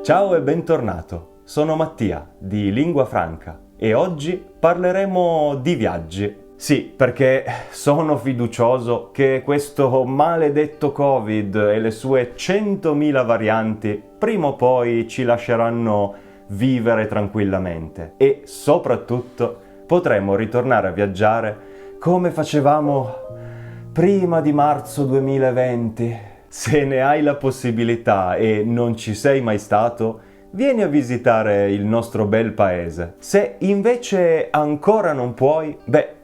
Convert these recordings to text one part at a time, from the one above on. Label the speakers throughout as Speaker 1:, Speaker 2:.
Speaker 1: Ciao e bentornato, sono Mattia di Lingua Franca e oggi parleremo di viaggi. Sì, perché sono fiducioso che questo maledetto Covid e le sue 100.000 varianti prima o poi ci lasceranno vivere tranquillamente e soprattutto potremo ritornare a viaggiare come facevamo prima di marzo 2020. Se ne hai la possibilità e non ci sei mai stato, vieni a visitare il nostro bel paese. Se invece ancora non puoi,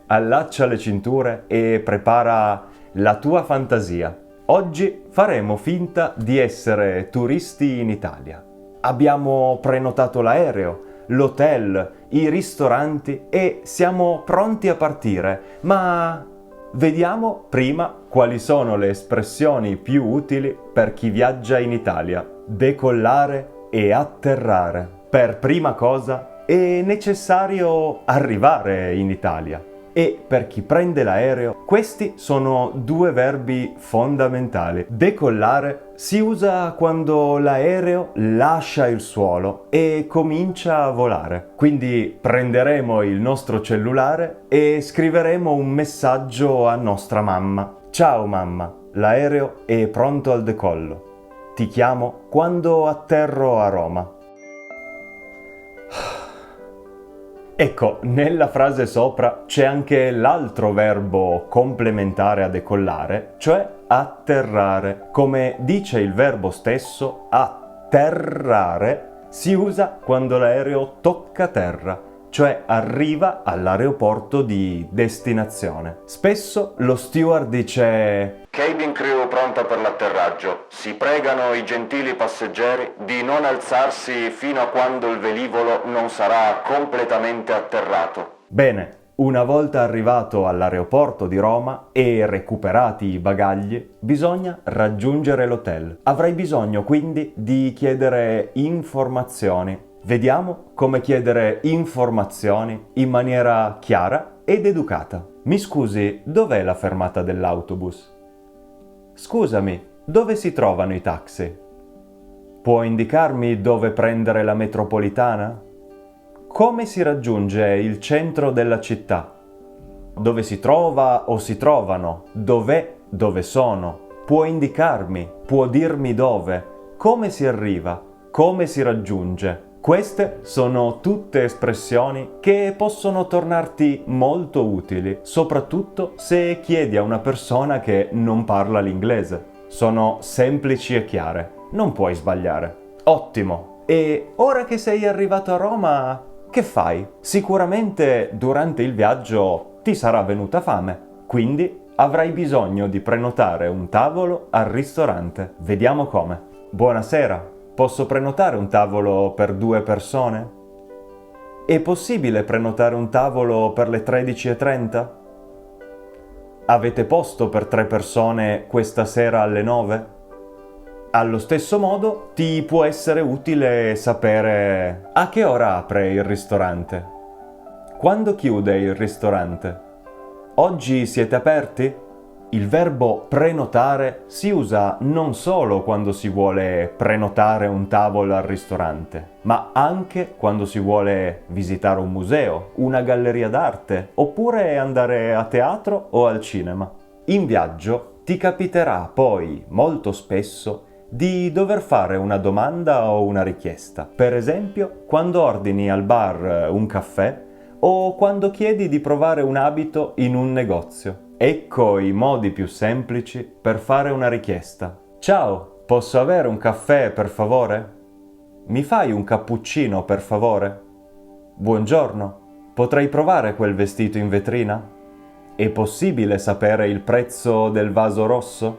Speaker 1: allaccia le cinture e prepara la tua fantasia. Oggi faremo finta di essere turisti in Italia. Abbiamo prenotato l'aereo, l'hotel, i ristoranti e siamo pronti a partire, ma vediamo prima quali sono le espressioni più utili per chi viaggia in Italia. Decollare e atterrare. Per prima cosa è necessario arrivare in Italia. E per chi prende l'aereo, questi sono due verbi fondamentali. Decollare si usa quando l'aereo lascia il suolo e comincia a volare. Quindi prenderemo il nostro cellulare e scriveremo un messaggio a nostra mamma. Ciao mamma, l'aereo è pronto al decollo. Ti chiamo quando atterro a Roma. Ecco, nella frase sopra c'è anche l'altro verbo complementare a decollare, cioè atterrare. Come dice il verbo stesso, atterrare si usa quando l'aereo tocca terra, cioè arriva all'aeroporto di destinazione. Spesso lo steward dice: Cabin crew pronta per l'atterraggio. Si pregano i gentili passeggeri di non alzarsi fino a quando il velivolo non sarà completamente atterrato. Bene, una volta arrivato all'aeroporto di Roma e recuperati i bagagli, bisogna raggiungere l'hotel. Avrai bisogno quindi di chiedere informazioni. Vediamo come chiedere informazioni in maniera chiara ed educata. Mi scusi, dov'è la fermata dell'autobus? Scusami, dove si trovano i taxi? Può indicarmi dove prendere la metropolitana? Come si raggiunge il centro della città? Dove si trova o si trovano? Dov'è, dove sono? Può indicarmi? Può dirmi dove? Come si arriva? Come si raggiunge? Queste sono tutte espressioni che possono tornarti molto utili, soprattutto se chiedi a una persona che non parla l'inglese. Sono semplici e chiare, non puoi sbagliare. Ottimo! E ora che sei arrivato a Roma, che fai? Sicuramente durante il viaggio ti sarà venuta fame, quindi avrai bisogno di prenotare un tavolo al ristorante. Vediamo come. Buonasera! Posso prenotare un tavolo per 2 persone? È possibile prenotare un tavolo per le 13:30? Avete posto per 3 persone questa sera alle 9? Allo stesso modo ti può essere utile sapere a che ora apre il ristorante. Quando chiude il ristorante? Oggi siete aperti? Il verbo prenotare si usa non solo quando si vuole prenotare un tavolo al ristorante, ma anche quando si vuole visitare un museo, una galleria d'arte, oppure andare a teatro o al cinema. In viaggio ti capiterà poi molto spesso di dover fare una domanda o una richiesta. Per esempio, quando ordini al bar un caffè o quando chiedi di provare un abito in un negozio. Ecco i modi più semplici per fare una richiesta. Ciao, posso avere un caffè per favore? Mi fai un cappuccino per favore? Buongiorno, potrei provare quel vestito in vetrina? È possibile sapere il prezzo del vaso rosso?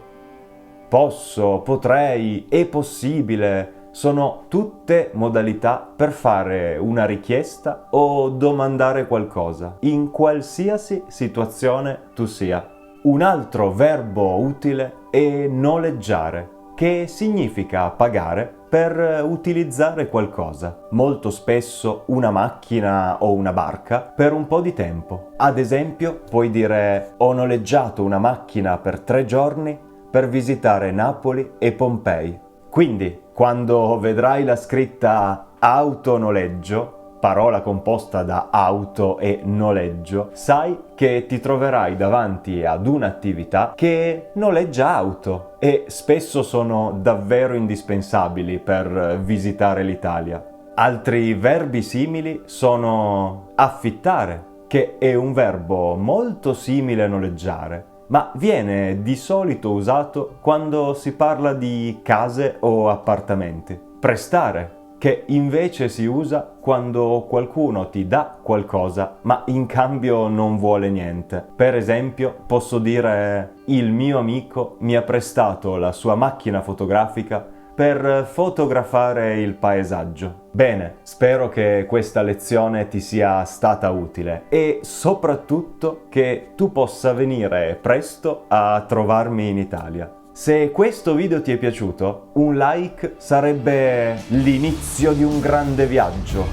Speaker 1: Posso, potrei, è possibile. Sono tutte modalità per fare una richiesta o domandare qualcosa, in qualsiasi situazione tu sia. Un altro verbo utile è noleggiare, che significa pagare per utilizzare qualcosa, molto spesso una macchina o una barca, per un po' di tempo. Ad esempio, puoi dire: ho noleggiato una macchina per 3 giorni per visitare Napoli e Pompei. Quindi, Quando vedrai la scritta autonoleggio, parola composta da auto e noleggio, sai che ti troverai davanti ad un'attività che noleggia auto e spesso sono davvero indispensabili per visitare l'Italia. Altri verbi simili sono affittare, che è un verbo molto simile a noleggiare, ma viene di solito usato quando si parla di case o appartamenti. Prestare, che invece si usa quando qualcuno ti dà qualcosa ma in cambio non vuole niente. Per esempio, posso dire: il mio amico mi ha prestato la sua macchina fotografica per fotografare il paesaggio. Bene, spero che questa lezione ti sia stata utile e soprattutto che tu possa venire presto a trovarmi in Italia. Se questo video ti è piaciuto, un like sarebbe l'inizio di un grande viaggio.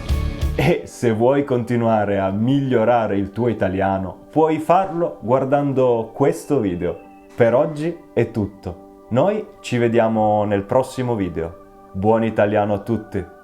Speaker 1: E se vuoi continuare a migliorare il tuo italiano, puoi farlo guardando questo video. Per oggi è tutto. Noi ci vediamo nel prossimo video. Buon italiano a tutti!